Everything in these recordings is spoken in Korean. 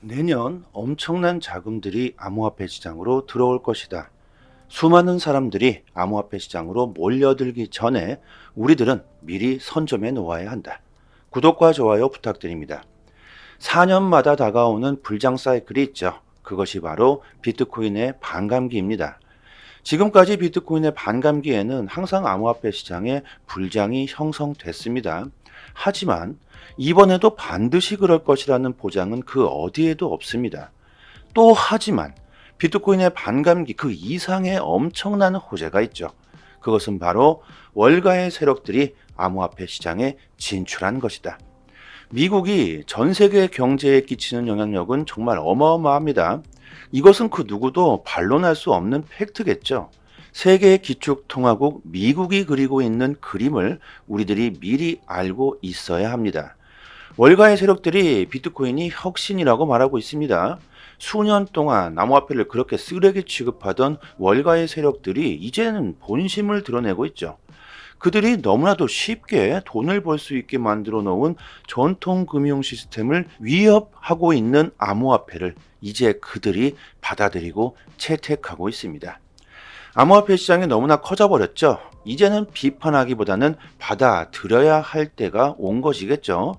내년 엄청난 자금들이 암호화폐 시장으로 들어올 것이다. 수많은 사람들이 암호화폐 시장으로 몰려들기 전에 우리들은 미리 선점해 놓아야 한다. 구독과 좋아요 부탁드립니다. 4년마다 다가오는 불장 사이클이 있죠. 그것이 바로 비트코인의 반감기입니다. 지금까지 비트코인의 반감기에는 항상 암호화폐 시장에 불장이 형성됐습니다. 하지만 이번에도 반드시 그럴 것이라는 보장은 그 어디에도 없습니다. 또 하지만 비트코인의 반감기 그 이상의 엄청난 호재가 있죠. 그것은 바로 월가의 세력들이 암호화폐 시장에 진출한 것이다. 미국이 전 세계 경제에 끼치는 영향력은 정말 어마어마합니다. 이것은 그 누구도 반론할 수 없는 팩트겠죠. 세계 기축통화국 미국이 그리고 있는 그림을 우리들이 미리 알고 있어야 합니다. 월가의 세력들이 비트코인이 혁신이라고 말하고 있습니다. 수년 동안 암호화폐를 그렇게 쓰레기 취급하던 월가의 세력들이 이제는 본심을 드러내고 있죠. 그들이 너무나도 쉽게 돈을 벌 수 있게 만들어 놓은 전통 금융 시스템을 위협하고 있는 암호화폐를 이제 그들이 받아들이고 채택하고 있습니다. 암호화폐 시장이 너무나 커져버렸죠. 이제는 비판하기보다는 받아들여야 할 때가 온 것이겠죠.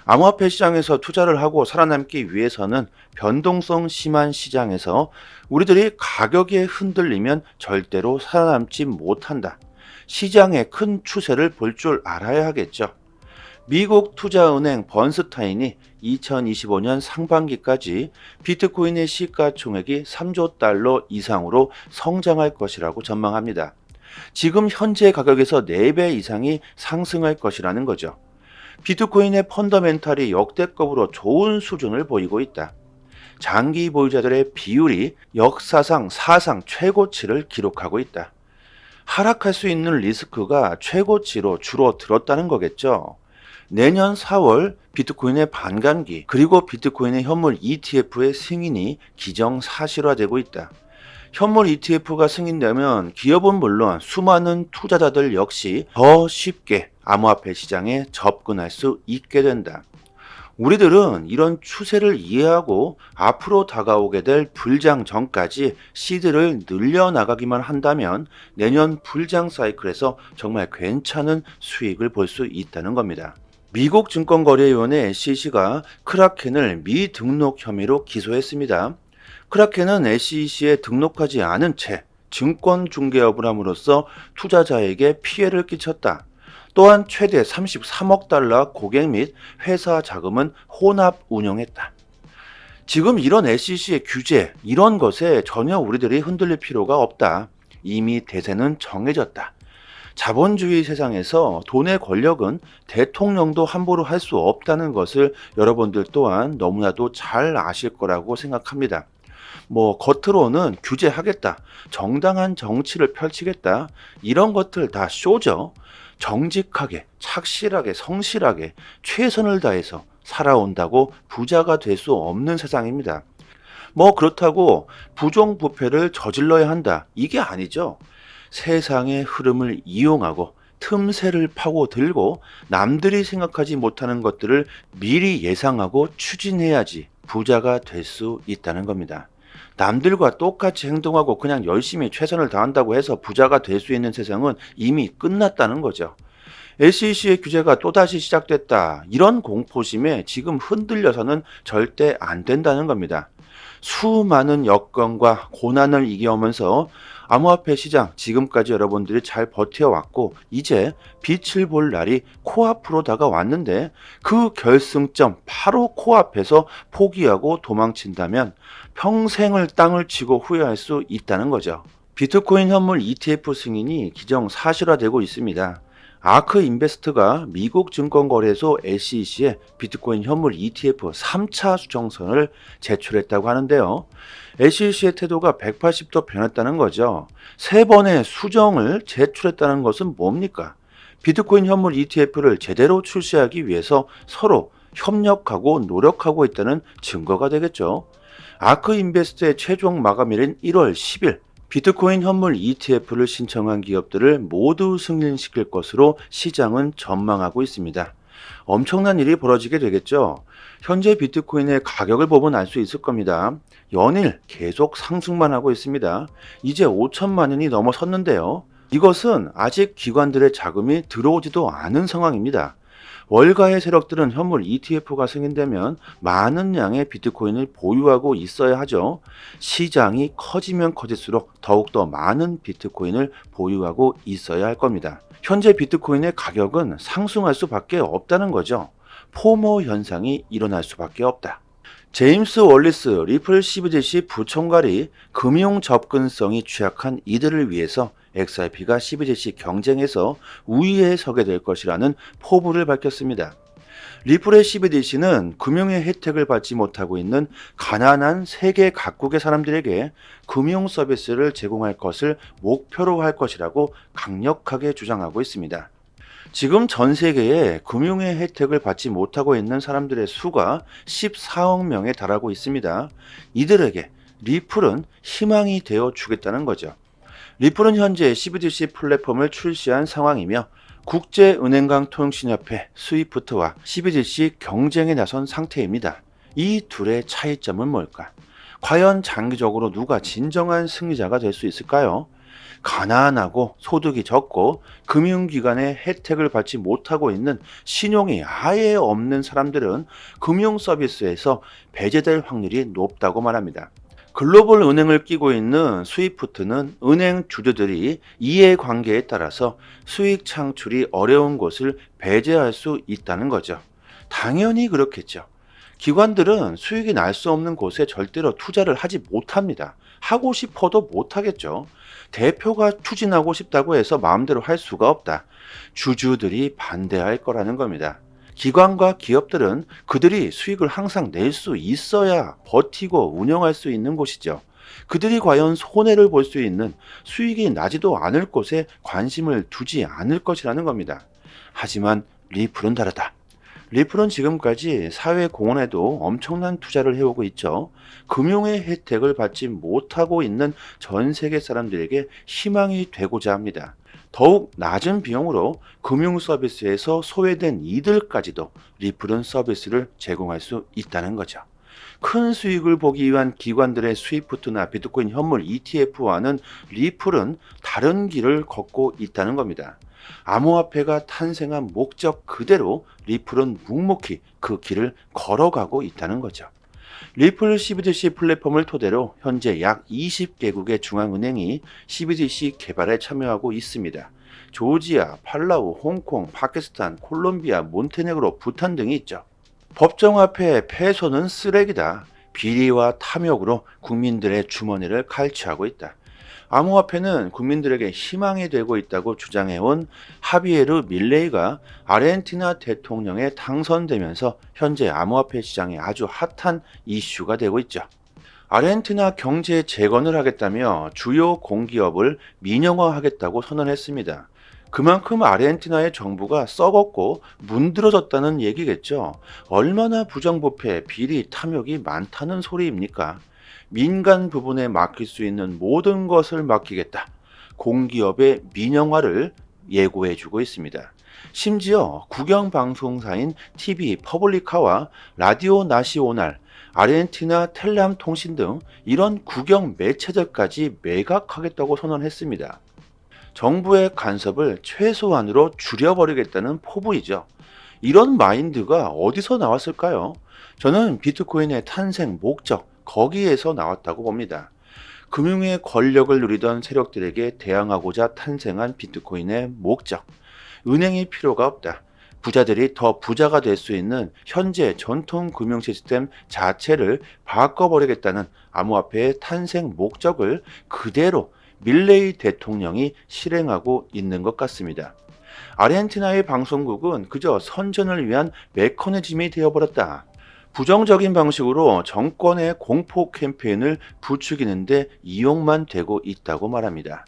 암호화폐 시장에서 투자를 하고 살아남기 위해서는 변동성 심한 시장에서 우리들이 가격에 흔들리면 절대로 살아남지 못한다. 시장의 큰 추세를 볼 줄 알아야 하겠죠. 미국 투자은행 번스타인이 2025년 상반기까지 비트코인의 시가총액이 3조 달러 이상으로 성장할 것이라고 전망합니다. 지금 현재 가격에서 4배 이상이 상승할 것이라는 거죠. 비트코인의 펀더멘탈이 역대급으로 좋은 수준을 보이고 있다. 장기 보유자들의 비율이 역사상 사상 최고치를 기록하고 있다. 하락할 수 있는 리스크가 최고치로 줄어들었다는 거겠죠. 내년 4월 비트코인의 반감기 그리고 비트코인의 현물 ETF의 승인이 기정사실화되고 있다. 현물 ETF가 승인되면 기업은 물론 수많은 투자자들 역시 더 쉽게 암호화폐 시장에 접근할 수 있게 된다. 우리들은 이런 추세를 이해하고 앞으로 다가오게 될 불장 전까지 시드를 늘려나가기만 한다면 내년 불장 사이클에서 정말 괜찮은 수익을 볼 수 있다는 겁니다. 미국 증권거래위원회 SEC가 크라켄을 미등록 혐의로 기소했습니다. 크라켄은 SEC에 등록하지 않은 채 증권 중개업을 함으로써 투자자에게 피해를 끼쳤다. 또한 최대 33억 달러 고객 및 회사 자금은 혼합 운용했다. 지금 이런 SEC의 규제, 이런 것에 전혀 우리들이 흔들릴 필요가 없다. 이미 대세는 정해졌다. 자본주의 세상에서 돈의 권력은 대통령도 함부로 할 수 없다는 것을 여러분들 또한 너무나도 잘 아실 거라고 생각합니다. 겉으로는 규제하겠다, 정당한 정치를 펼치겠다, 이런 것들 다 쇼죠. 정직하게, 착실하게, 성실하게 최선을 다해서 살아온다고 부자가 될 수 없는 세상입니다. 그렇다고 부정부패를 저질러야 한다, 이게 아니죠. 세상의 흐름을 이용하고 틈새를 파고들고 남들이 생각하지 못하는 것들을 미리 예상하고 추진해야지 부자가 될 수 있다는 겁니다. 남들과 똑같이 행동하고 그냥 열심히 최선을 다한다고 해서 부자가 될 수 있는 세상은 이미 끝났다는 거죠. SEC의 규제가 또다시 시작됐다, 이런 공포심에 지금 흔들려서는 절대 안 된다는 겁니다. 수많은 여건과 고난을 이겨오면서 암호화폐 시장 지금까지 여러분들이 잘 버텨왔고 이제 빛을 볼 날이 코앞으로 다가왔는데 그 결승점 바로 코앞에서 포기하고 도망친다면 평생을 땅을 치고 후회할 수 있다는 거죠. 비트코인 현물 ETF 승인이 기정사실화되고 있습니다. 아크 인베스트가 미국 증권거래소 SEC에 비트코인 현물 ETF 3차 수정선을 제출했다고 하는데요. SEC의 태도가 180도 변했다는 거죠. 3번의 수정을 제출했다는 것은 뭡니까? 비트코인 현물 ETF를 제대로 출시하기 위해서 서로 협력하고 노력하고 있다는 증거가 되겠죠. 아크 인베스트의 최종 마감일인 1월 10일, 비트코인 현물 ETF를 신청한 기업들을 모두 승인시킬 것으로 시장은 전망하고 있습니다. 엄청난 일이 벌어지게 되겠죠. 현재 비트코인의 가격을 보면 알 수 있을 겁니다. 연일 계속 상승만 하고 있습니다. 이제 5천만 원이 넘어섰는데요. 이것은 아직 기관들의 자금이 들어오지도 않은 상황입니다. 월가의 세력들은 현물 ETF가 승인되면 많은 양의 비트코인을 보유하고 있어야 하죠. 시장이 커지면 커질수록 더욱더 많은 비트코인을 보유하고 있어야 할 겁니다. 현재 비트코인의 가격은 상승할 수밖에 없다는 거죠. 포모 현상이 일어날 수밖에 없다. 제임스 월리스 리플 CBDC 부총괄이 금융 접근성이 취약한 이들을 위해서 XRP가 CBDC 경쟁에서 우위에 서게 될 것이라는 포부를 밝혔습니다. 리플의 CBDC는 금융의 혜택을 받지 못하고 있는 가난한 세계 각국의 사람들에게 금융 서비스를 제공할 것을 목표로 할 것이라고 강력하게 주장하고 있습니다. 지금 전 세계에 금융의 혜택을 받지 못하고 있는 사람들의 수가 14억 명에 달하고 있습니다. 이들에게 리플은 희망이 되어 주겠다는 거죠. 리플은 현재 CBDC 플랫폼을 출시한 상황이며 국제은행강 통신협회 스위프트와 CBDC 경쟁에 나선 상태입니다. 이 둘의 차이점은 뭘까? 과연 장기적으로 누가 진정한 승리자가 될 수 있을까요? 가난하고 소득이 적고 금융기관의 혜택을 받지 못하고 있는 신용이 아예 없는 사람들은 금융 서비스에서 배제될 확률이 높다고 말합니다. 글로벌 은행을 끼고 있는 스위프트는 은행 주주들이 이해관계에 따라서 수익 창출이 어려운 곳을 배제할 수 있다는 거죠. 당연히 그렇겠죠. 기관들은 수익이 날 수 없는 곳에 절대로 투자를 하지 못합니다. 하고 싶어도 못하겠죠. 대표가 추진하고 싶다고 해서 마음대로 할 수가 없다. 주주들이 반대할 거라는 겁니다. 기관과 기업들은 그들이 수익을 항상 낼 수 있어야 버티고 운영할 수 있는 곳이죠. 그들이 과연 손해를 볼 수 있는 수익이 나지도 않을 곳에 관심을 두지 않을 것이라는 겁니다. 하지만 리플은 다르다. 리플은 지금까지 사회 공헌에도 엄청난 투자를 해오고 있죠. 금융의 혜택을 받지 못하고 있는 전 세계 사람들에게 희망이 되고자 합니다. 더욱 낮은 비용으로 금융 서비스에서 소외된 이들까지도 리플은 서비스를 제공할 수 있다는 거죠. 큰 수익을 보기 위한 기관들의 스위프트나 비트코인 현물 ETF와는 리플은 다른 길을 걷고 있다는 겁니다. 암호화폐가 탄생한 목적 그대로 리플은 묵묵히 그 길을 걸어가고 있다는 거죠. 리플 CBDC 플랫폼을 토대로 현재 약 20개국의 중앙은행이 CBDC 개발에 참여하고 있습니다. 조지아, 팔라우, 홍콩, 파키스탄, 콜롬비아, 몬테네그로, 부탄 등이 있죠. 법정화폐 페소는 쓰레기다. 비리와 탐욕으로 국민들의 주머니를 칼취하고 있다. 암호화폐는 국민들에게 희망이 되고 있다고 주장해온 하비에르 밀레이가 아르헨티나 대통령에 당선되면서 현재 암호화폐 시장이 아주 핫한 이슈가 되고 있죠. 아르헨티나 경제 재건을 하겠다며 주요 공기업을 민영화하겠다고 선언했습니다. 그만큼 아르헨티나의 정부가 썩었고 문드러졌다는 얘기겠죠. 얼마나 부정부패, 비리, 탐욕이 많다는 소리입니까? 민간 부분에 맡길 수 있는 모든 것을 맡기겠다. 공기업의 민영화를 예고해주고 있습니다. 심지어 국영방송사인 TV 퍼블리카와 라디오 나시오날, 아르헨티나 텔람 통신 등 이런 국영 매체들까지 매각하겠다고 선언했습니다. 정부의 간섭을 최소한으로 줄여버리겠다는 포부이죠. 이런 마인드가 어디서 나왔을까요? 저는 비트코인의 탄생 목적, 거기에서 나왔다고 봅니다. 금융의 권력을 누리던 세력들에게 대항하고자 탄생한 비트코인의 목적. 은행이 필요가 없다. 부자들이 더 부자가 될 수 있는 현재 전통 금융 시스템 자체를 바꿔버리겠다는 암호화폐의 탄생 목적을 그대로 밀레이 대통령이 실행하고 있는 것 같습니다. 아르헨티나의 방송국은 그저 선전을 위한 메커니즘이 되어버렸다. 부정적인 방식으로 정권의 공포 캠페인을 부추기는데 이용만 되고 있다고 말합니다.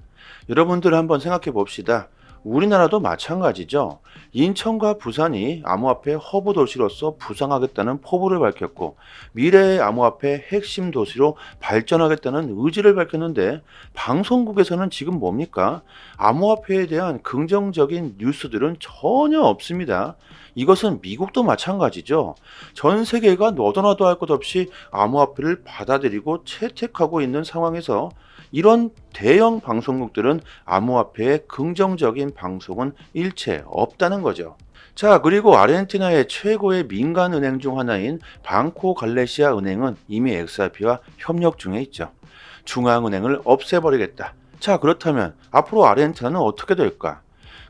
여러분들 한번 생각해 봅시다. 우리나라도 마찬가지죠. 인천과 부산이 암호화폐 허브 도시로서 부상하겠다는 포부를 밝혔고 미래의 암호화폐 핵심 도시로 발전하겠다는 의지를 밝혔는데 방송국에서는 지금 뭡니까? 암호화폐에 대한 긍정적인 뉴스들은 전혀 없습니다. 이것은 미국도 마찬가지죠. 전 세계가 너도 나도 할 것 없이 암호화폐를 받아들이고 채택하고 있는 상황에서 이런 대형 방송국들은 암호화폐의 긍정적인 방송은 일체 없다는 거죠. 자, 그리고 아르헨티나의 최고의 민간 은행 중 하나인 방코 갈레시아 은행은 이미 XRP와 협력 중에 있죠. 중앙은행을 없애버리겠다. 자, 그렇다면 앞으로 아르헨티나는 어떻게 될까?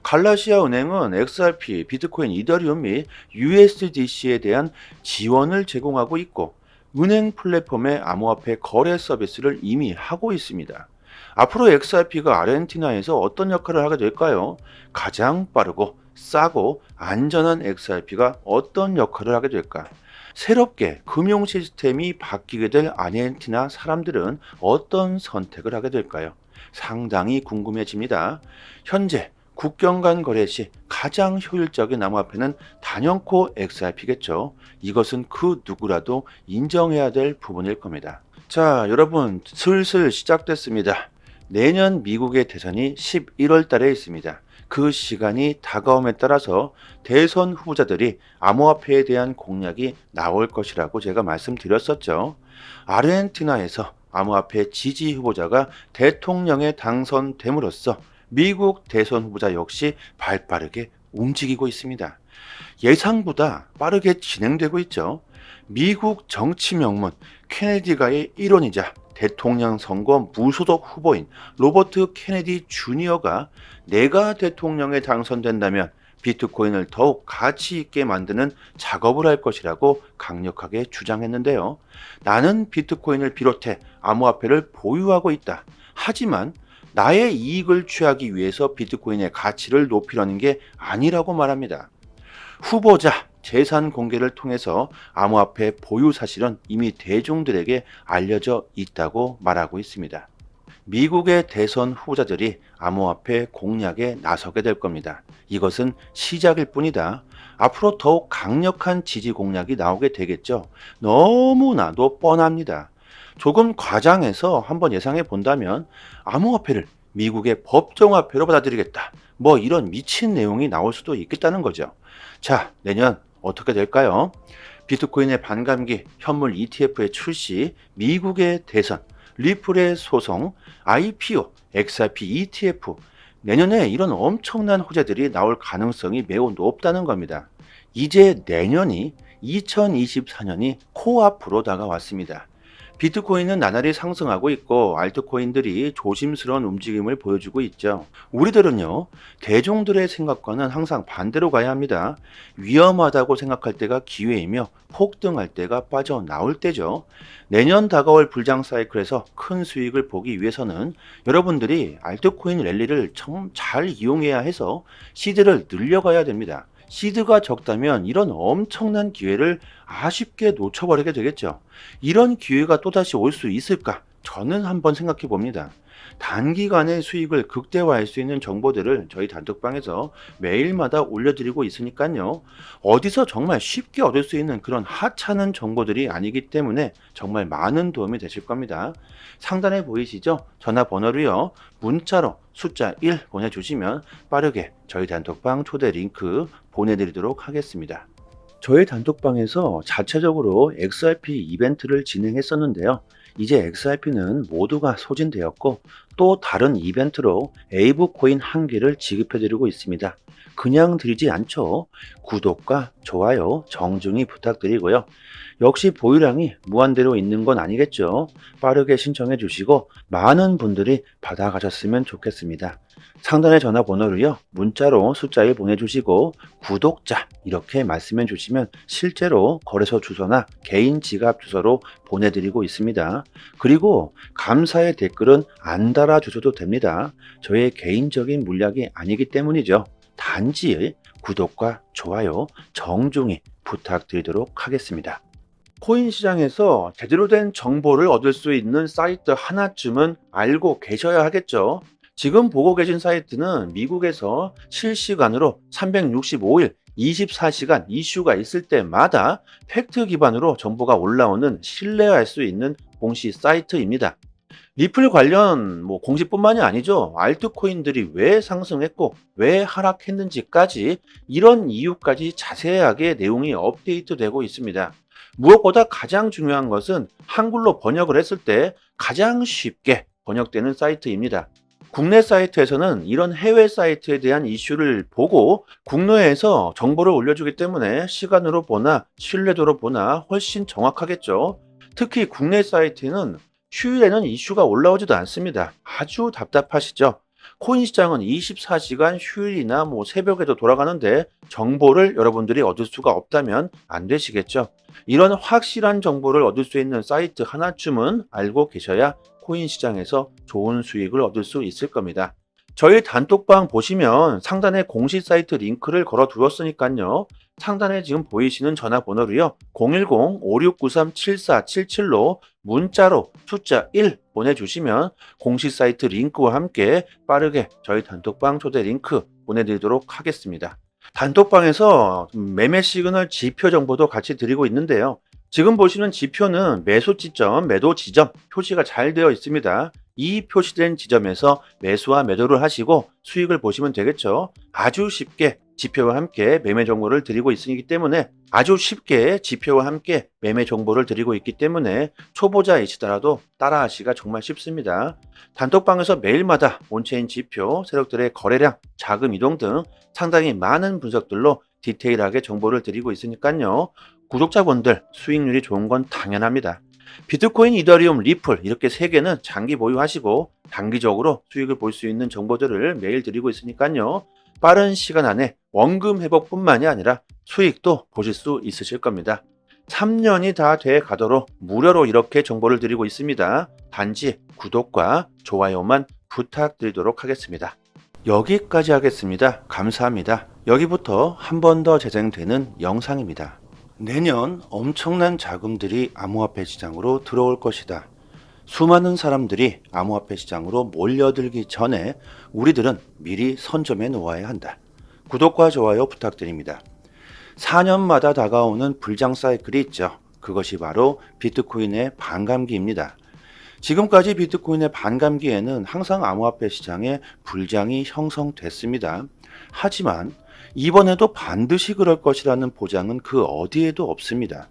갈라시아 은행은 XRP, 비트코인, 이더리움 및 USDC에 대한 지원을 제공하고 있고 은행 플랫폼의 암호화폐 거래 서비스를 이미 하고 있습니다. 앞으로 XRP가 아르헨티나에서 어떤 역할을 하게 될까요? 가장 빠르고 싸고 안전한 XRP가 어떤 역할을 하게 될까? 새롭게 금융 시스템이 바뀌게 될 아르헨티나 사람들은 어떤 선택을 하게 될까요? 상당히 궁금해집니다. 현재 국경 간 거래 시 가장 효율적인 암호화폐는 단연코 XRP겠죠. 이것은 그 누구라도 인정해야 될 부분일 겁니다. 자, 여러분 슬슬 시작됐습니다. 내년 미국의 대선이 11월 달에 있습니다. 그 시간이 다가옴에 따라서 대선 후보자들이 암호화폐에 대한 공약이 나올 것이라고 제가 말씀드렸었죠. 아르헨티나에서 암호화폐 지지 후보자가 대통령에 당선됨으로써 미국 대선 후보자 역시 발빠르게 움직이고 있습니다. 예상보다 빠르게 진행되고 있죠. 미국 정치 명문 케네디가의 일원이자 대통령 선거 무소속 후보인 로버트 케네디 주니어가 내가 대통령에 당선된다면 비트코인을 더욱 가치 있게 만드는 작업을 할 것이라고 강력하게 주장했는데요. 나는 비트코인을 비롯해 암호화폐를 보유하고 있다. 하지만 나의 이익을 취하기 위해서 비트코인의 가치를 높이려는 게 아니라고 말합니다. 후보자 재산 공개를 통해서 암호화폐 보유 사실은 이미 대중들에게 알려져 있다고 말하고 있습니다. 미국의 대선 후보자들이 암호화폐 공략에 나서게 될 겁니다. 이것은 시작일 뿐이다. 앞으로 더욱 강력한 지지 공략이 나오게 되겠죠. 너무나도 뻔합니다. 조금 과장해서 한번 예상해 본다면 암호화폐를 미국의 법정화폐로 받아들이겠다. 뭐 이런 미친 내용이 나올 수도 있겠다는 거죠. 자, 내년 어떻게 될까요? 비트코인의 반감기, 현물 ETF의 출시, 미국의 대선, 리플의 소송, IPO, XRP ETF, 내년에 이런 엄청난 호재들이 나올 가능성이 매우 높다는 겁니다. 이제 내년이 2024년이 코앞으로 다가왔습니다. 비트코인은 나날이 상승하고 있고 알트코인들이 조심스러운 움직임을 보여주고 있죠. 우리들은요, 대중들의 생각과는 항상 반대로 가야 합니다. 위험하다고 생각할 때가 기회이며 폭등할 때가 빠져나올 때죠. 내년 다가올 불장 사이클에서 큰 수익을 보기 위해서는 여러분들이 알트코인 랠리를 참 잘 이용해야 해서 시드를 늘려가야 됩니다. 시드가 적다면 이런 엄청난 기회를 아쉽게 놓쳐버리게 되겠죠. 이런 기회가 또다시 올 수 있을까? 저는 한번 생각해 봅니다. 단기간에 수익을 극대화할 수 있는 정보들을 저희 단톡방에서 매일마다 올려드리고 있으니까요. 어디서 정말 쉽게 얻을 수 있는 그런 하찮은 정보들이 아니기 때문에 정말 많은 도움이 되실 겁니다. 상단에 보이시죠? 전화번호로요. 문자로 숫자 1 보내주시면 빠르게 저희 단톡방 초대 링크 보내드리도록 하겠습니다. 저희 단톡방에서 자체적으로 XRP 이벤트를 진행했었는데요. 이제 XRP는 모두가 소진되었고 또 다른 이벤트로 에이브 코인 1개를 지급해드리고 있습니다. 그냥 드리지 않죠. 구독과 좋아요 정중히 부탁드리고요. 역시 보유량이 무한대로 있는 건 아니겠죠. 빠르게 신청해 주시고 많은 분들이 받아가셨으면 좋겠습니다. 상단의 전화번호로요. 문자로 숫자 1 보내주시고 구독자 이렇게 말씀해 주시면 실제로 거래소 주소나 개인 지갑 주소로 보내드리고 있습니다. 그리고 감사의 댓글은 안 달아주셔도 됩니다. 저의 개인적인 물약이 아니기 때문이죠. 단지 구독과 좋아요 정중히 부탁드리도록 하겠습니다. 코인 시장에서 제대로 된 정보를 얻을 수 있는 사이트 하나쯤은 알고 계셔야 하겠죠. 지금 보고 계신 사이트는 미국에서 실시간으로 365일 24시간 이슈가 있을 때마다 팩트 기반으로 정보가 올라오는 신뢰할 수 있는 공시 사이트입니다. 리플 관련 공시뿐만이 아니죠. 알트코인들이 왜 상승했고 왜 하락했는지까지 이런 이유까지 자세하게 내용이 업데이트되고 있습니다. 무엇보다 가장 중요한 것은 한글로 번역을 했을 때 가장 쉽게 번역되는 사이트입니다. 국내 사이트에서는 이런 해외 사이트에 대한 이슈를 보고 국내에서 정보를 올려주기 때문에 시간으로 보나 신뢰도로 보나 훨씬 정확하겠죠. 특히 국내 사이트는 휴일에는 이슈가 올라오지도 않습니다. 아주 답답하시죠? 코인 시장은 24시간 휴일이나 새벽에도 돌아가는데 정보를 여러분들이 얻을 수가 없다면 안 되시겠죠? 이런 확실한 정보를 얻을 수 있는 사이트 하나쯤은 알고 계셔야 코인 시장에서 좋은 수익을 얻을 수 있을 겁니다. 저희 단톡방 보시면 상단에 공식 사이트 링크를 걸어 두었으니까요. 상단에 지금 보이시는 전화번호로요. 010-5693-7477로 문자로 숫자 1 보내주시면 공식 사이트 링크와 함께 빠르게 저희 단톡방 초대 링크 보내드리도록 하겠습니다. 단톡방에서 매매 시그널 지표 정보도 같이 드리고 있는데요. 지금 보시는 지표는 매수 지점, 매도 지점 표시가 잘 되어 있습니다. 이 표시된 지점에서 매수와 매도를 하시고 수익을 보시면 되겠죠. 아주 쉽게 지표와 함께 매매 정보를 드리고 있기 때문에 초보자이시더라도 따라하시기가 정말 쉽습니다. 단톡방에서 매일마다 온체인 지표, 세력들의 거래량, 자금 이동 등 상당히 많은 분석들로 디테일하게 정보를 드리고 있으니까요. 구독자분들 수익률이 좋은 건 당연합니다. 비트코인, 이더리움, 리플 이렇게 3개는 장기 보유하시고 단기적으로 수익을 볼 수 있는 정보들을 매일 드리고 있으니까요. 빠른 시간 안에 원금 회복뿐만이 아니라 수익도 보실 수 있으실 겁니다. 3년이 다 돼 가도록 무료로 이렇게 정보를 드리고 있습니다. 단지 구독과 좋아요만 부탁드리도록 하겠습니다. 여기까지 하겠습니다. 감사합니다. 여기부터 한 번 더 재생되는 영상입니다. 내년 엄청난 자금들이 암호화폐 시장으로 들어올 것이다. 수많은 사람들이 암호화폐 시장으로 몰려들기 전에 우리들은 미리 선점해 놓아야 한다. 구독과 좋아요 부탁드립니다. 4년마다 다가오는 불장 사이클이 있죠. 그것이 바로 비트코인의 반감기입니다. 지금까지 비트코인의 반감기에는 항상 암호화폐 시장에 불장이 형성됐습니다. 하지만 이번에도 반드시 그럴 것이라는 보장은 그 어디에도 없습니다.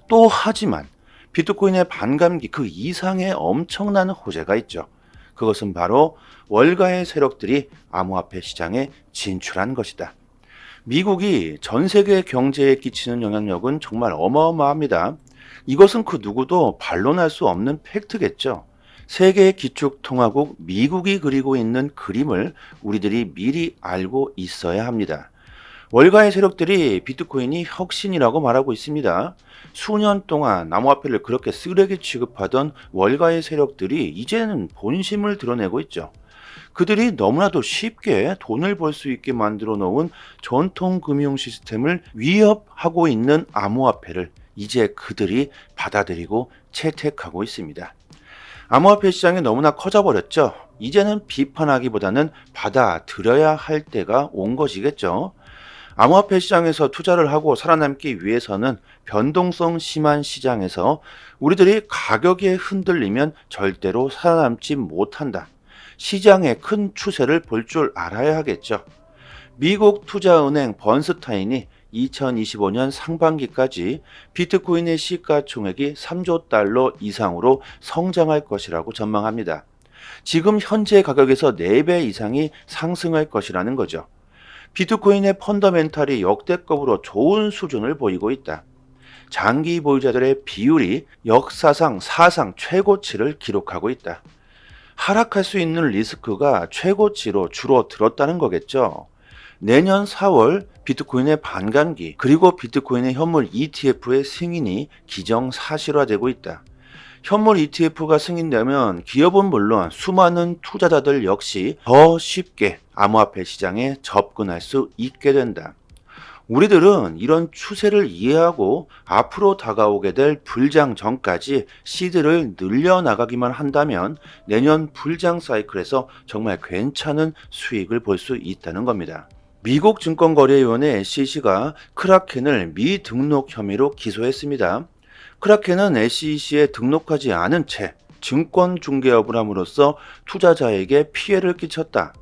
또 하지만 비트코인의 반감기 그 이상의 엄청난 호재가 있죠. 그것은 바로 월가의 세력들이 암호화폐 시장에 진출한 것이다. 미국이 전 세계 경제에 끼치는 영향력은 정말 어마어마합니다. 이것은 그 누구도 반론할 수 없는 팩트겠죠. 세계의 기축통화국 미국이 그리고 있는 그림을 우리들이 미리 알고 있어야 합니다. 월가의 세력들이 비트코인이 혁신이라고 말하고 있습니다. 수년 동안 암호화폐를 그렇게 쓰레기 취급하던 월가의 세력들이 이제는 본심을 드러내고 있죠. 그들이 너무나도 쉽게 돈을 벌 수 있게 만들어 놓은 전통 금융 시스템을 위협하고 있는 암호화폐를 이제 그들이 받아들이고 채택하고 있습니다. 암호화폐 시장이 너무나 커져버렸죠. 이제는 비판하기보다는 받아들여야 할 때가 온 것이겠죠. 암호화폐 시장에서 투자를 하고 살아남기 위해서는 변동성 심한 시장에서 우리들이 가격에 흔들리면 절대로 살아남지 못한다. 시장의 큰 추세를 볼 줄 알아야 하겠죠. 미국 투자은행 번스타인이 2025년 상반기까지 비트코인의 시가총액이 3조 달러 이상으로 성장할 것이라고 전망합니다. 지금 현재 가격에서 4배 이상이 상승할 것이라는 거죠. 비트코인의 펀더멘탈이 역대급으로 좋은 수준을 보이고 있다. 장기 보유자들의 비율이 역사상 사상 최고치를 기록하고 있다. 하락할 수 있는 리스크가 최고치로 줄어들었다는 거겠죠. 내년 4월 비트코인의 반감기 그리고 비트코인의 현물 ETF의 승인이 기정사실화되고 있다. 현물 ETF가 승인되면 기업은 물론 수많은 투자자들 역시 더 쉽게 암호화폐 시장에 접근할 수 있게 된다. 우리들은 이런 추세를 이해하고 앞으로 다가오게 될 불장 전까지 시드를 늘려나가기만 한다면 내년 불장 사이클에서 정말 괜찮은 수익을 볼 수 있다는 겁니다. 미국 증권거래위원회 SEC가 크라켄을 미등록 혐의로 기소했습니다. 크라켄은 SEC에 등록하지 않은 채 증권 중개업을 함으로써 투자자에게 피해를 끼쳤다.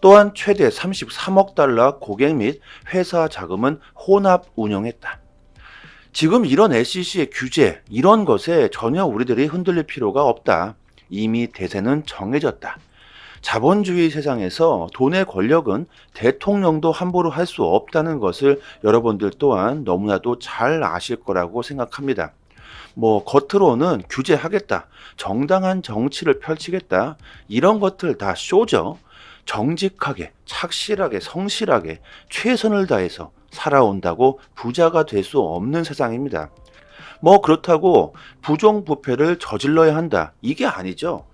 또한 최대 33억 달러 고객 및 회사 자금은 혼합 운영했다. 지금 이런 SEC의 규제, 이런 것에 전혀 우리들이 흔들릴 필요가 없다. 이미 대세는 정해졌다. 자본주의 세상에서 돈의 권력은 대통령도 함부로 할 수 없다는 것을 여러분들 또한 너무나도 잘 아실 거라고 생각합니다. 겉으로는 규제하겠다, 정당한 정치를 펼치겠다, 이런 것들 다 쇼죠. 정직하게, 착실하게, 성실하게 최선을 다해서 살아온다고 부자가 될 수 없는 세상입니다. 그렇다고 부정부패를 저질러야 한다, 이게 아니죠.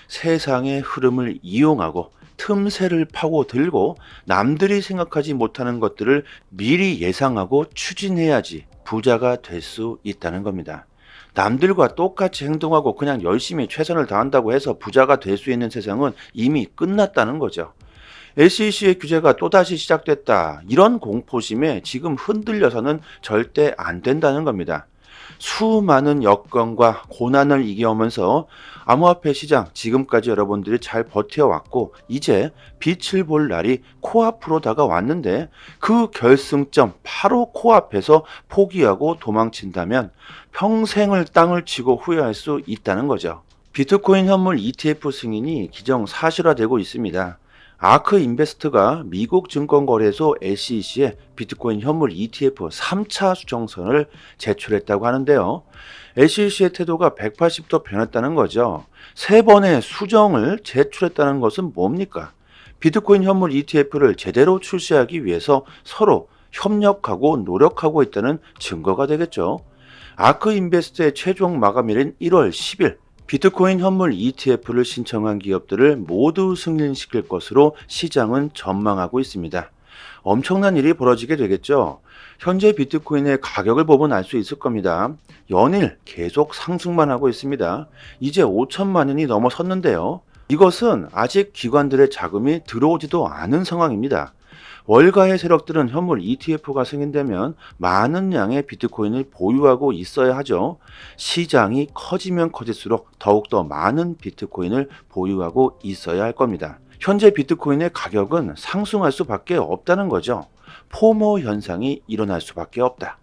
세상의 흐름을 이용하고 틈새를 파고들고 남들이 생각하지 못하는 것들을 미리 예상하고 추진해야지 부자가 될 수 있다는 겁니다. 남들과 똑같이 행동하고 그냥 열심히 최선을 다한다고 해서 부자가 될 수 있는 세상은 이미 끝났다는 거죠. SEC의 규제가 또다시 시작됐다, 이런 공포심에 지금 흔들려서는 절대 안 된다는 겁니다. 수많은 여건과 고난을 이겨오면서 암호화폐 시장 지금까지 여러분들이 잘 버텨왔고 이제 빛을 볼 날이 코앞으로 다가왔는데 그 결승점 바로 코앞에서 포기하고 도망친다면 평생을 땅을 치고 후회할 수 있다는 거죠. 비트코인 현물 ETF 승인이 기정사실화되고 있습니다. 아크 인베스트가 미국 증권거래소 SEC에 비트코인 현물 ETF 3차 수정선을 제출했다고 하는데요. SEC의 태도가 180도 변했다는 거죠. 3번의 수정을 제출했다는 것은 뭡니까? 비트코인 현물 ETF를 제대로 출시하기 위해서 서로 협력하고 노력하고 있다는 증거가 되겠죠. 아크 인베스트의 최종 마감일인 1월 10일, 비트코인 현물 ETF를 신청한 기업들을 모두 승인시킬 것으로 시장은 전망하고 있습니다. 엄청난 일이 벌어지게 되겠죠. 현재 비트코인의 가격을 보면 알 수 있을 겁니다. 연일 계속 상승만 하고 있습니다. 이제 5천만 원이 넘어섰는데요. 이것은 아직 기관들의 자금이 들어오지도 않은 상황입니다. 월가의 세력들은 현물 ETF가 승인되면 많은 양의 비트코인을 보유하고 있어야 하죠. 시장이 커지면 커질수록 더욱더 많은 비트코인을 보유하고 있어야 할 겁니다. 현재 비트코인의 가격은 상승할 수밖에 없다는 거죠. 포모 현상이 일어날 수밖에 없다.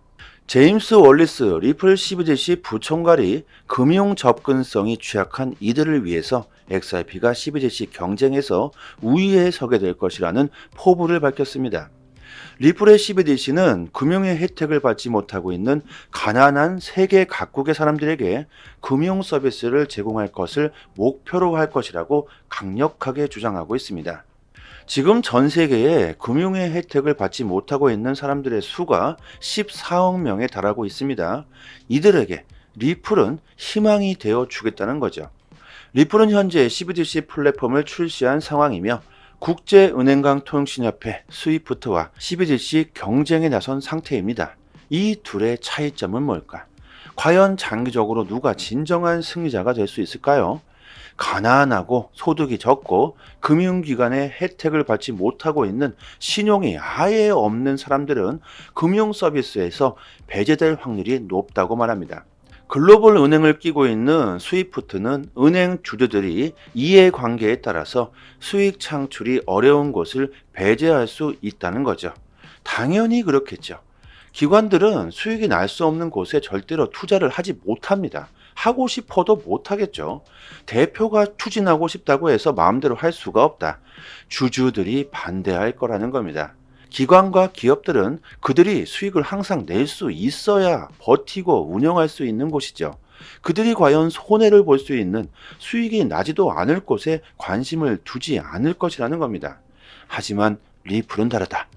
제임스 월리스 리플 CBDC 부총괄이 금융 접근성이 취약한 이들을 위해서 XRP가 CBDC 경쟁에서 우위에 서게 될 것이라는 포부를 밝혔습니다. 리플의 CBDC는 금융의 혜택을 받지 못하고 있는 가난한 세계 각국의 사람들에게 금융 서비스를 제공할 것을 목표로 할 것이라고 강력하게 주장하고 있습니다. 지금 전 세계에 금융의 혜택을 받지 못하고 있는 사람들의 수가 14억 명에 달하고 있습니다. 이들에게 리플은 희망이 되어 주겠다는 거죠. 리플은 현재 CBDC 플랫폼을 출시한 상황이며 국제은행강 통신협회 스위프트와 CBDC 경쟁에 나선 상태입니다. 이 둘의 차이점은 뭘까? 과연 장기적으로 누가 진정한 승리자가 될 수 있을까요? 가난하고 소득이 적고 금융기관의 혜택을 받지 못하고 있는 신용이 아예 없는 사람들은 금융 서비스에서 배제될 확률이 높다고 말합니다. 글로벌 은행을 끼고 있는 스위프트는 은행 주주들이 이해관계에 따라서 수익 창출이 어려운 곳을 배제할 수 있다는 거죠. 당연히 그렇겠죠. 기관들은 수익이 날 수 없는 곳에 절대로 투자를 하지 못합니다. 하고 싶어도 못하겠죠. 대표가 추진하고 싶다고 해서 마음대로 할 수가 없다. 주주들이 반대할 거라는 겁니다. 기관과 기업들은 그들이 수익을 항상 낼 수 있어야 버티고 운영할 수 있는 곳이죠. 그들이 과연 손해를 볼 수 있는 수익이 나지도 않을 곳에 관심을 두지 않을 것이라는 겁니다. 하지만 리플은 다르다.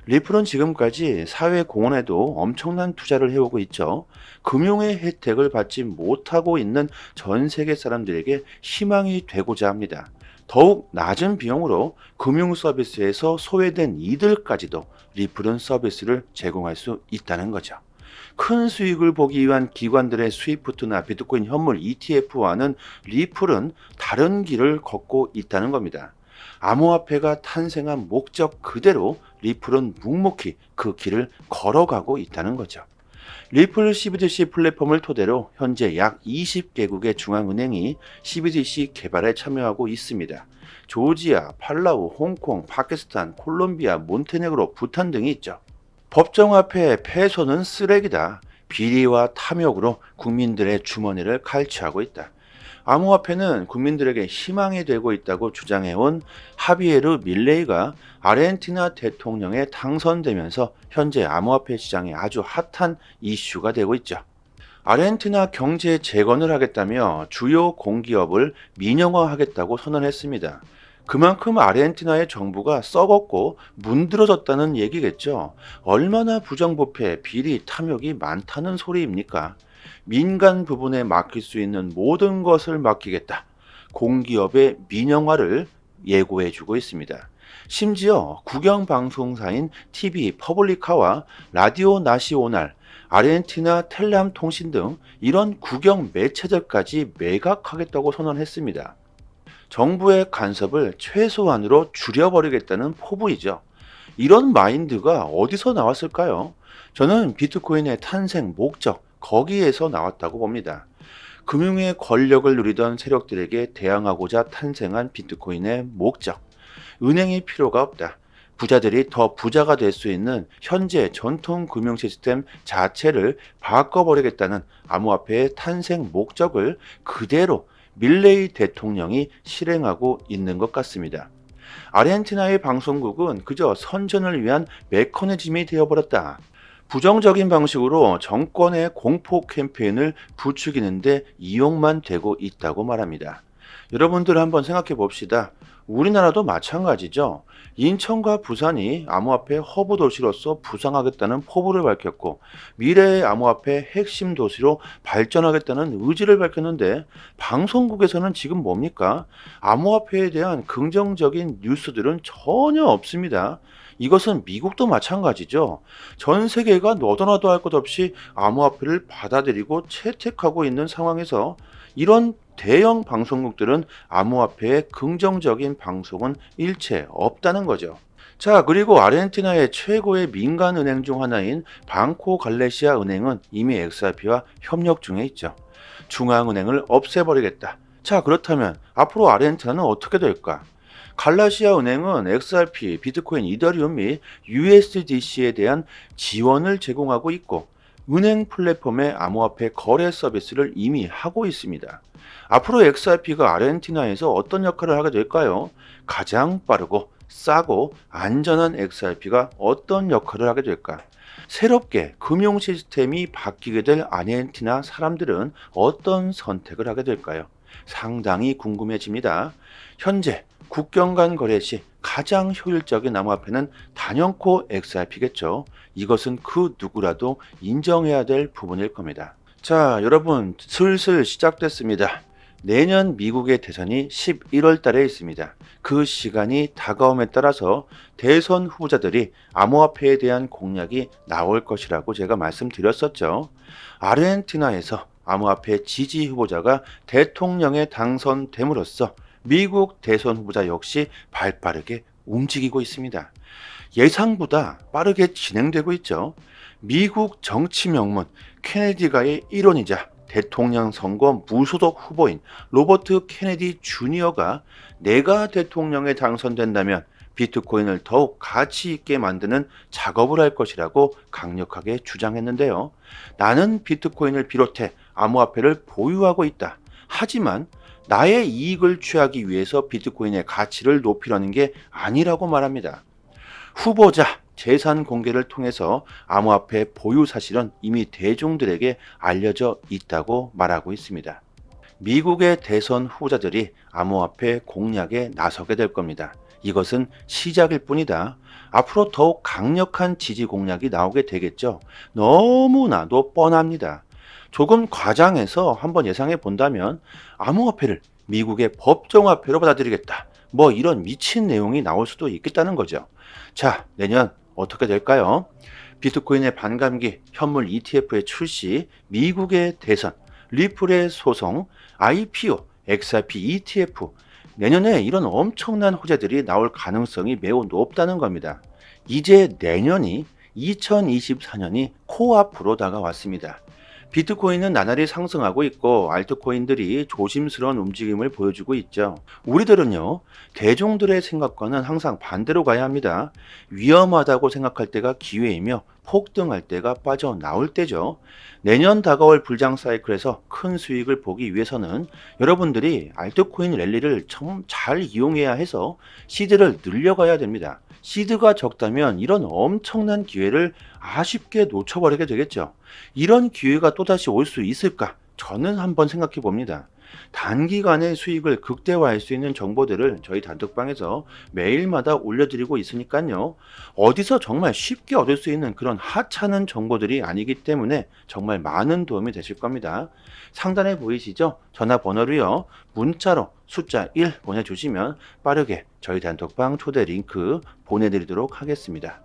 리플은 지금까지 사회 공헌에도 엄청난 투자를 해오고 있죠. 금융의 혜택을 받지 못하고 있는 전 세계 사람들에게 희망이 되고자 합니다. 더욱 낮은 비용으로 금융 서비스에서 소외된 이들까지도 리플은 서비스를 제공할 수 있다는 거죠. 큰 수익을 보기 위한 기관들의 스위프트나 비트코인 현물 ETF와는 리플은 다른 길을 걷고 있다는 겁니다. 암호화폐가 탄생한 목적 그대로 리플은 묵묵히 그 길을 걸어가고 있다는 거죠. 리플 CBDC 플랫폼을 토대로 현재 약 20개국의 중앙은행이 CBDC 개발에 참여하고 있습니다. 조지아, 팔라우, 홍콩, 파키스탄, 콜롬비아, 몬테네그로, 부탄 등이 있죠. 법정화폐 폐소는 쓰레기다. 비리와 탐욕으로 국민들의 주머니를 칼취하고 있다. 암호화폐는 국민들에게 희망이 되고 있다고 주장해온 하비에르 밀레이가 아르헨티나 대통령에 당선되면서 현재 암호화폐 시장이 아주 핫한 이슈가 되고 있죠. 아르헨티나 경제 재건을 하겠다며 주요 공기업을 민영화하겠다고 선언했습니다. 그만큼 아르헨티나의 정부가 썩었고 문드러졌다는 얘기겠죠. 얼마나 부정부패, 비리, 탐욕이 많다는 소리입니까? 민간 부분에 맡길 수 있는 모든 것을 맡기겠다. 공기업의 민영화를 예고해주고 있습니다. 심지어 국영방송사인 TV 퍼블리카와 라디오 나시오날, 아르헨티나 텔람 통신 등 이런 국영 매체들까지 매각하겠다고 선언했습니다. 정부의 간섭을 최소한으로 줄여버리겠다는 포부이죠. 이런 마인드가 어디서 나왔을까요? 저는 비트코인의 탄생 목적, 거기에서 나왔다고 봅니다. 금융의 권력을 누리던 세력들에게 대항하고자 탄생한 비트코인의 목적. 은행이 필요가 없다. 부자들이 더 부자가 될 수 있는 현재 전통 금융 시스템 자체를 바꿔버리겠다는 암호화폐의 탄생 목적을 그대로 밀레이 대통령이 실행하고 있는 것 같습니다. 아르헨티나의 방송국은 그저 선전을 위한 메커니즘이 되어버렸다. 부정적인 방식으로 정권의 공포 캠페인을 부추기는데 이용만 되고 있다고 말합니다. 여러분들 한번 생각해 봅시다. 우리나라도 마찬가지죠. 인천과 부산이 암호화폐 허브 도시로서 부상하겠다는 포부를 밝혔고 미래의 암호화폐 핵심 도시로 발전하겠다는 의지를 밝혔는데 방송국에서는 지금 뭡니까? 암호화폐에 대한 긍정적인 뉴스들은 전혀 없습니다. 이것은 미국도 마찬가지죠. 전 세계가 너도나도 할 것 없이 암호화폐를 받아들이고 채택하고 있는 상황에서 이런 대형 방송국들은 암호화폐의 긍정적인 방송은 일체 없다는 거죠. 자, 그리고 아르헨티나의 최고의 민간은행 중 하나인 방코 갈레시아 은행은 이미 XRP와 협력 중에 있죠. 중앙은행을 없애버리겠다. 자, 그렇다면 앞으로 아르헨티나는 어떻게 될까? 갈라시아 은행은 XRP, 비트코인, 이더리움 및 USDC에 대한 지원을 제공하고 있고 은행 플랫폼의 암호화폐 거래 서비스를 이미 하고 있습니다. 앞으로 XRP가 아르헨티나에서 어떤 역할을 하게 될까요? 가장 빠르고 싸고 안전한 XRP가 어떤 역할을 하게 될까? 새롭게 금융 시스템이 바뀌게 될 아르헨티나 사람들은 어떤 선택을 하게 될까요? 상당히 궁금해집니다. 현재 국경 간 거래 시 가장 효율적인 암호화폐는 단연코 XRP겠죠. 이것은 그 누구라도 인정해야 될 부분일 겁니다. 자, 여러분 슬슬 시작됐습니다. 내년 미국의 대선이 11월 달에 있습니다. 그 시간이 다가옴에 따라서 대선 후보자들이 암호화폐에 대한 공약이 나올 것이라고 제가 말씀드렸었죠. 아르헨티나에서 암호화폐 지지 후보자가 대통령에 당선됨으로써 미국 대선 후보자 역시 발빠르게 움직이고 있습니다. 예상보다 빠르게 진행되고 있죠. 미국 정치 명문 케네디가의 일원이자 대통령 선거 무소속 후보인 로버트 케네디 주니어가 내가 대통령에 당선된다면 비트코인을 더욱 가치 있게 만드는 작업을 할 것이라고 강력하게 주장했는데요. 나는 비트코인을 비롯해 암호화폐를 보유하고 있다. 하지만 나의 이익을 취하기 위해서 비트코인의 가치를 높이려는 게 아니라고 말합니다. 후보자 재산 공개를 통해서 암호화폐 보유 사실은 이미 대중들에게 알려져 있다고 말하고 있습니다. 미국의 대선 후보자들이 암호화폐 공략에 나서게 될 겁니다. 이것은 시작일 뿐이다. 앞으로 더욱 강력한 지지 공략이 나오게 되겠죠. 너무나도 뻔합니다. 조금 과장해서 한번 예상해 본다면 암호화폐를 미국의 법정화폐로 받아들이겠다. 뭐 이런 미친 내용이 나올 수도 있겠다는 거죠. 자, 내년 어떻게 될까요? 비트코인의 반감기, 현물 ETF의 출시, 미국의 대선, 리플의 소송, IPO, XRP ETF, 내년에 이런 엄청난 호재들이 나올 가능성이 매우 높다는 겁니다. 이제 내년이 2024년이 코앞으로 다가왔습니다. 비트코인은 나날이 상승하고 있고 알트코인들이 조심스러운 움직임을 보여주고 있죠. 우리들은요, 대중들의 생각과는 항상 반대로 가야 합니다. 위험하다고 생각할 때가 기회이며 폭등할 때가 빠져나올 때죠. 내년 다가올 불장 사이클에서 큰 수익을 보기 위해서는 여러분들이 알트코인 랠리를 좀 잘 이용해야 해서 시드를 늘려가야 됩니다. 시드가 적다면 이런 엄청난 기회를 아쉽게 놓쳐버리게 되겠죠. 이런 기회가 또다시 올 수 있을까? 저는 한번 생각해 봅니다. 단기간에 수익을 극대화할 수 있는 정보들을 저희 단톡방에서 매일마다 올려드리고 있으니까요. 어디서 정말 쉽게 얻을 수 있는 그런 하찮은 정보들이 아니기 때문에 정말 많은 도움이 되실 겁니다. 상단에 보이시죠? 전화번호로요. 문자로 숫자 1 보내주시면 빠르게 저희 단톡방 초대 링크 보내드리도록 하겠습니다.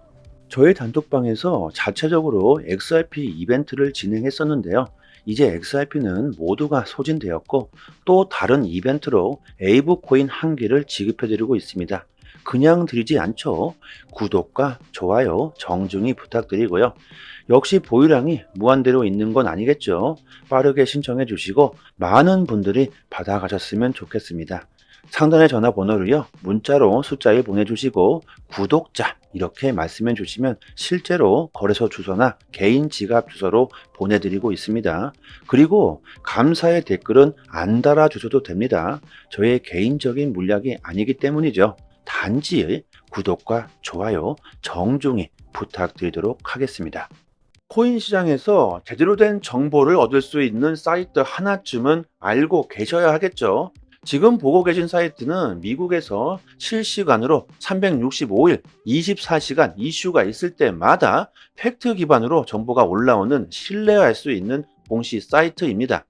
저희 단톡방에서 자체적으로 XRP 이벤트를 진행했었는데요. 이제 XRP는 모두가 소진되었고 또 다른 이벤트로 에이브 코인 1개를 지급해드리고 있습니다. 그냥 드리지 않죠. 구독과 좋아요 정중히 부탁드리고요. 역시 보유량이 무한대로 있는 건 아니겠죠. 빠르게 신청해 주시고 많은 분들이 받아가셨으면 좋겠습니다. 상단의 전화번호로요. 문자로 숫자 1 보내주시고 구독자 이렇게 말씀해 주시면 실제로 거래소 주소나 개인 지갑 주소로 보내드리고 있습니다. 그리고 감사의 댓글은 안 달아주셔도 됩니다. 저의 개인적인 물약이 아니기 때문이죠. 단지 구독과 좋아요 정중히 부탁드리도록 하겠습니다. 코인 시장에서 제대로 된 정보를 얻을 수 있는 사이트 하나쯤은 알고 계셔야 하겠죠. 지금 보고 계신 사이트는 미국에서 실시간으로 365일 24시간 이슈가 있을 때마다 팩트 기반으로 정보가 올라오는 신뢰할 수 있는 공시 사이트입니다.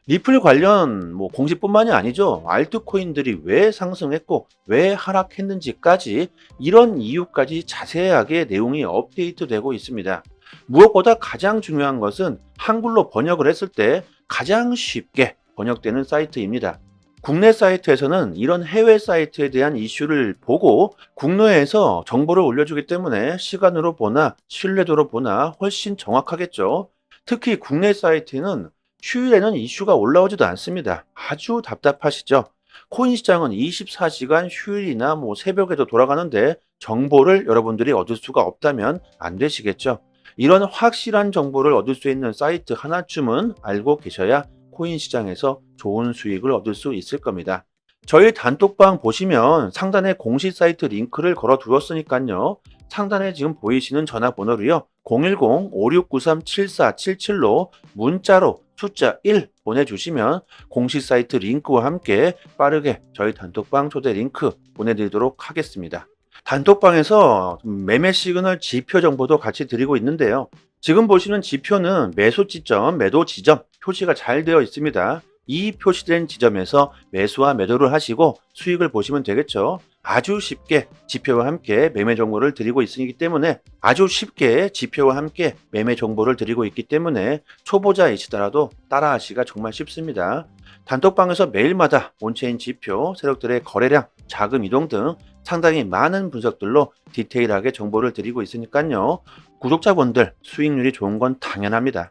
리플 관련 공시뿐만이 아니죠. 알트코인들이 왜 상승했고 왜 하락했는지까지 이런 이유까지 자세하게 내용이 업데이트되고 있습니다. 무엇보다 가장 중요한 것은 한글로 번역을 했을 때 가장 쉽게 번역되는 사이트입니다. 국내 사이트에서는 이런 해외 사이트에 대한 이슈를 보고 국내에서 정보를 올려주기 때문에 시간으로 보나 신뢰도로 보나 훨씬 정확하겠죠. 특히 국내 사이트는 휴일에는 이슈가 올라오지도 않습니다. 아주 답답하시죠? 코인 시장은 24시간 휴일이나 새벽에도 돌아가는데 정보를 여러분들이 얻을 수가 없다면 안 되시겠죠? 이런 확실한 정보를 얻을 수 있는 사이트 하나쯤은 알고 계셔야 코인 시장에서 좋은 수익을 얻을 수 있을 겁니다. 저희 단톡방 보시면 상단에 공식 사이트 링크를 걸어 두었으니까요. 상단에 지금 보이시는 전화번호로요. 010-5693-7477로 문자로 숫자 1 보내주시면 공식 사이트 링크와 함께 빠르게 저희 단톡방 초대 링크 보내드리도록 하겠습니다. 단톡방에서 매매 시그널 지표 정보도 같이 드리고 있는데요. 지금 보시는 지표는 매수 지점, 매도 지점 표시가 잘 되어 있습니다. 이 표시된 지점에서 매수와 매도를 하시고 수익을 보시면 되겠죠. 아주 쉽게 지표와 함께 매매 정보를 드리고 있기 때문에 아주 쉽게 지표와 함께 매매 정보를 드리고 있기 때문에 초보자이시더라도 따라하시기가 정말 쉽습니다. 단톡방에서 매일마다 온체인 지표, 세력들의 거래량, 자금 이동 등 상당히 많은 분석들로 디테일하게 정보를 드리고 있으니까요. 구독자분들 수익률이 좋은 건 당연합니다.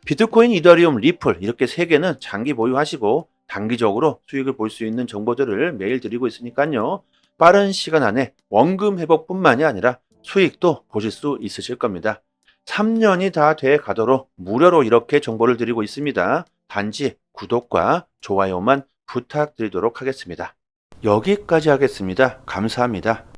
비트코인, 이더리움, 리플 이렇게 3개는 장기 보유하시고 단기적으로 수익을 볼 수 있는 정보들을 매일 드리고 있으니까요. 빠른 시간 안에 원금 회복뿐만이 아니라 수익도 보실 수 있으실 겁니다. 3년이 다 돼 가도록 무료로 이렇게 정보를 드리고 있습니다. 단지 구독과 좋아요만 부탁드리도록 하겠습니다. 여기까지 하겠습니다. 감사합니다.